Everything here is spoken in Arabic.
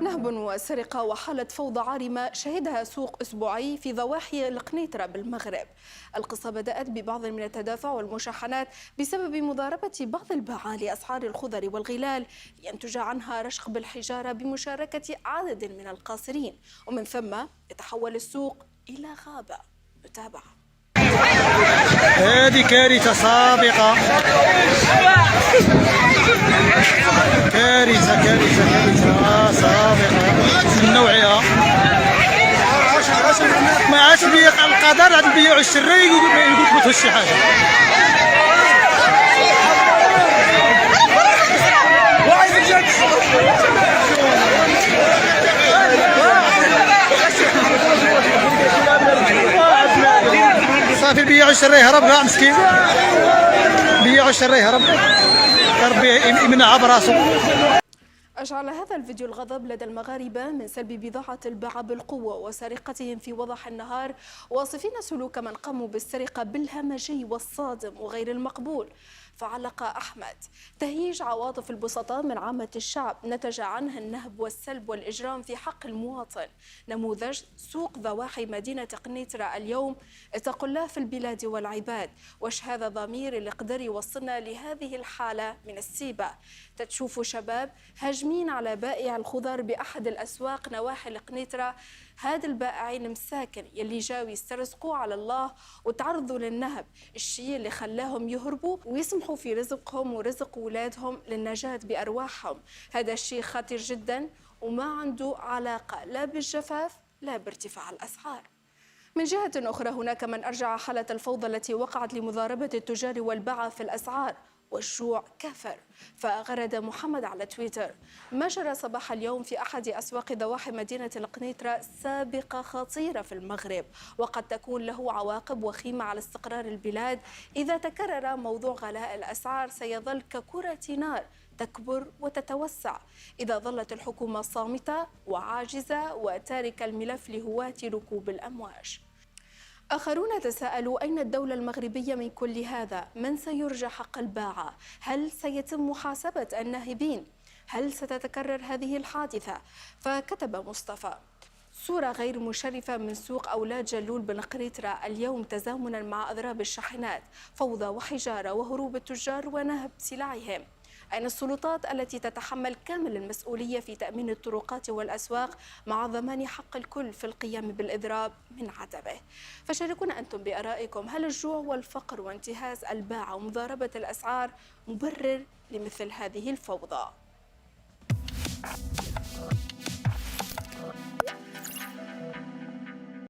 نهب وسرقة وحالة فوضى عارمة شهدها سوق أسبوعي في ضواحي القنيطرة بالمغرب. القصة بدأت ببعض من التدافع والمشاحنات بسبب مضاربة بعض الباعة لأسعار الخضر والغلال لينتج عنها رشق بالحجارة بمشاركة عدد من القاصرين، ومن ثم يتحول السوق إلى غابة. نتابع. هذه كارثة سابقة، كارثة سابقة من نوعها. ما عادش القدر عاد نبيعوا الشري يقول لك شي حاجة. صافي بيعوا الشري هرب كاع مسكين، بيعوا الشري هرب، ربي يمنعها براسو. أشعل هذا الفيديو الغضب لدى المغاربة من سلب بضاعة الباعة بالقوة وسرقتهم في وضح النهار، واصفين سلوك من قاموا بالسرقة بالهمجي والصادم وغير المقبول. فعلق أحمد: تهييج عواطف البسطاء من عامة الشعب نتج عنه النهب والسلب والإجرام في حق المواطن. نموذج سوق ضواحي مدينة قنيطرة اليوم اتقوا الله في البلاد والعباد. واش هذا ضمير اللي قدر يوصلنا لهذه الحالة من السيبة؟ تتشوفوا شباب هاجمين على بائع الخضر بأحد الأسواق نواحي القنيطرة، هاد البائعين مساكن يلي جاوا يسترزقوا على الله وتعرضوا للنهب، الشيء اللي خلاهم يهربوا ويسمحوا في رزقهم ورزق أولادهم للنجاة بأرواحهم. هذا الشيء خطير جدا وما عنده علاقة لا بالجفاف لا بارتفاع الأسعار. من جهة أخرى هناك من أرجع حالة الفوضى التي وقعت لمضاربة التجار والباعة في الأسعار والجوع كفر. فغرد محمد على تويتر: ما جرى صباح اليوم في أحد أسواق ضواحي مدينة القنيطرة سابقة خطيرة في المغرب، وقد تكون له عواقب وخيمة على استقرار البلاد. إذا تكرر موضوع غلاء الأسعار سيظل ككرة نار تكبر وتتوسع إذا ظلت الحكومة صامتة وعاجزة وتاركة الملف لهواة ركوب الأمواج. آخرون تساءلوا: أين الدولة المغربية من كل هذا؟ من سيرجع حق الباعة؟ هل سيتم محاسبة الناهبين؟ هل ستتكرر هذه الحادثة؟ فكتب مصطفى: صورة غير مشرفة من سوق أولاد جلول بن قنيطرة اليوم تزامنا مع أضراب الشاحنات، فوضى وحجارة وهروب التجار ونهب سلعهم. أين السلطات التي تتحمل كامل المسؤولية في تأمين الطرقات والأسواق مع ضمان حق الكل في القيام بالإضراب من عدمه؟ فشاركونا أنتم بآرائكم، هل الجوع والفقر وانتهاز الباعة ومضاربة الأسعار مبرر لمثل هذه الفوضى؟